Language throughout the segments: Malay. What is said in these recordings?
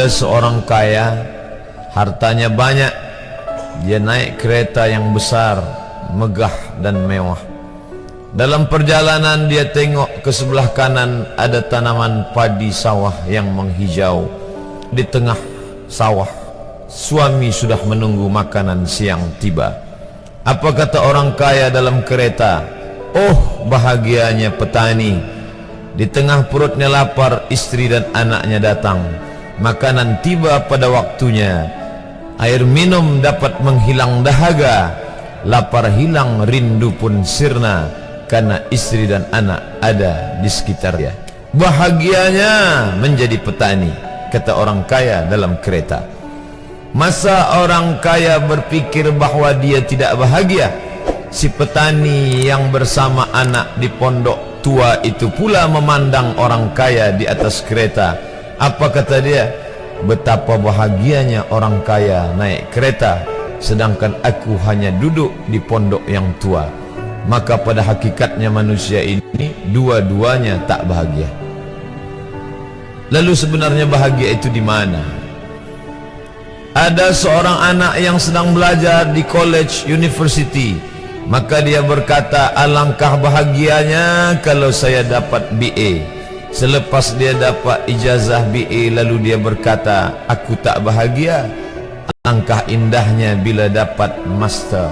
ada seorang kaya, hartanya banyak, dia naik kereta yang besar, megah dan mewah. Dalam perjalanan dia tengok ke sebelah kanan ada tanaman padi sawah yang menghijau. Di tengah sawah, suami sudah menunggu makanan siang tiba. Apa kata orang kaya dalam kereta? Oh, bahagianya petani. Di tengah perutnya lapar, istri dan anaknya datang. Makanan tiba pada waktunya. Air minum dapat menghilang dahaga. Lapar hilang, rindu pun sirna, karena istri dan anak ada di sekitarnya. Bahagianya menjadi petani, kata orang kaya dalam kereta. Masa orang kaya berpikir bahwa dia tidak bahagia? Si petani yang bersama anak di pondok tua itu pula memandang orang kaya di atas kereta. Apa kata dia? Betapa bahagianya orang kaya naik kereta, sedangkan aku hanya duduk di pondok yang tua. Maka pada hakikatnya manusia ini dua-duanya tak bahagia. Lalu sebenarnya bahagia itu di mana? Ada seorang anak yang sedang belajar di college university, maka dia berkata, alangkah bahagianya kalau saya dapat BA. Selepas dia dapat ijazah BA, lalu dia berkata, aku tak bahagia. Alangkah indahnya bila dapat master.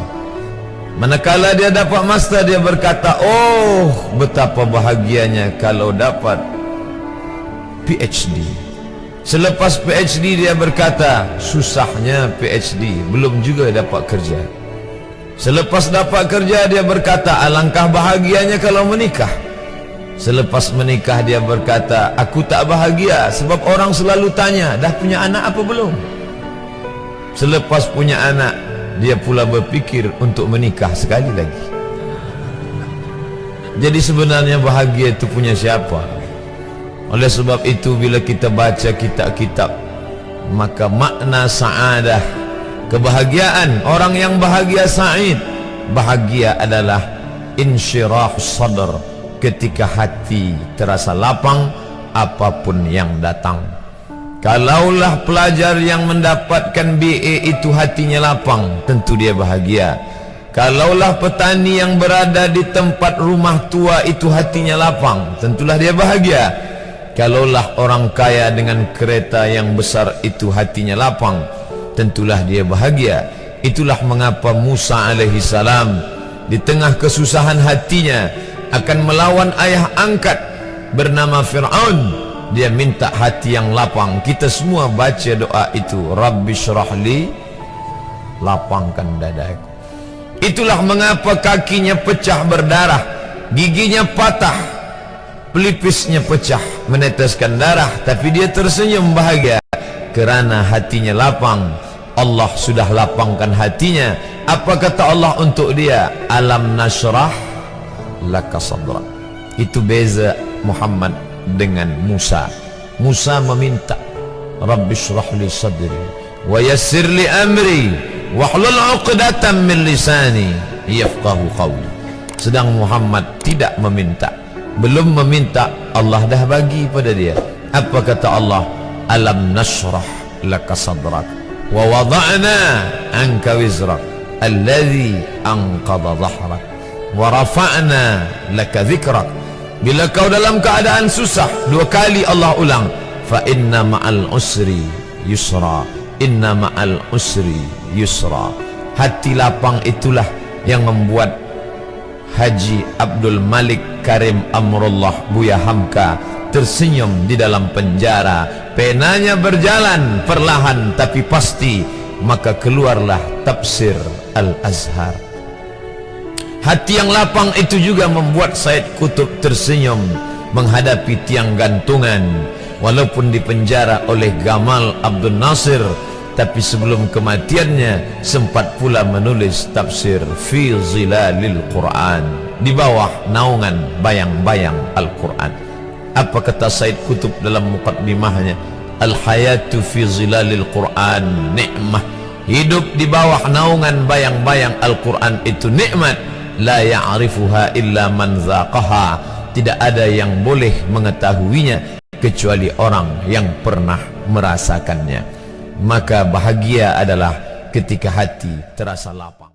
Manakala dia dapat master, dia berkata, oh, betapa bahagianya kalau dapat PhD. Selepas PhD dia berkata, susahnya PhD, belum juga dapat kerja. Selepas dapat kerja dia berkata, alangkah bahagianya kalau menikah. Selepas menikah dia berkata, aku tak bahagia sebab orang selalu tanya, dah punya anak apa belum? Selepas punya anak, dia pula berpikir untuk menikah sekali lagi. Jadi sebenarnya bahagia itu punya siapa? Oleh sebab itu bila kita baca kitab-kitab, maka makna sa'adah, kebahagiaan, orang yang bahagia sa'id, bahagia adalah insyirahus sadr, ketika hati terasa lapang apapun yang datang. Kalaulah pelajar yang mendapatkan BA itu hatinya lapang, tentu dia bahagia. Kalaulah petani yang berada di tempat rumah tua itu hatinya lapang, tentulah dia bahagia. Kalaulah orang kaya dengan kereta yang besar itu hatinya lapang, tentulah dia bahagia. Itulah mengapa Musa alaihi salam di tengah kesusahan hatinya akan melawan ayah angkat bernama Fir'aun, dia minta hati yang lapang. Kita semua baca doa itu, Rabbi syrahli, lapangkan dadaku. Itulah mengapa kakinya pecah berdarah, giginya patah, pelipisnya pecah meneteskan darah, tapi dia tersenyum bahagia kerana hatinya lapang. Allah sudah lapangkan hatinya. Apa kata Allah untuk dia? Alam nashrah laka sadrak. Itu beza Muhammad dengan Musa. Musa meminta, Rabbi shrah li sadri wa yassir li amri wahlul 'uqdatam min lisani yafqahu qawli. Sedang Muhammad tidak meminta, belum meminta, Allah dah bagi pada dia. Apa kata Allah? Alam nashrah laka sadrak wa wada'na anka wizrak alladhi anqadha dhahrak wa rafa'na laka dhikrak. Bila kau dalam keadaan susah, dua kali Allah ulang, fa inna ma'al usri yusra, inna ma'al usri yusra. Hati lapang itulah yang membuat Haji Abdul Malik Karim Amrullah Buya Hamka tersenyum di dalam penjara. Penanya berjalan perlahan tapi pasti, maka keluarlah tafsir Al-Azhar. Hati yang lapang itu juga membuat Said Qutb tersenyum menghadapi tiang gantungan, walaupun dipenjara oleh Gamal Abdul Nasir, tapi sebelum kematiannya sempat pula menulis tafsir Fi Zilalil Quran, di bawah naungan bayang-bayang Al-Quran. Apa kata Said Qutb dalam muqaddimahnya? Al-hayatu fi zilalil Quran ni'mah. Hidup di bawah naungan bayang-bayang Al-Quran itu nikmat. La ya'rifuha illa man zaqaha. Tidak ada yang boleh mengetahuinya kecuali orang yang pernah merasakannya. Maka bahagia adalah ketika hati terasa lapang.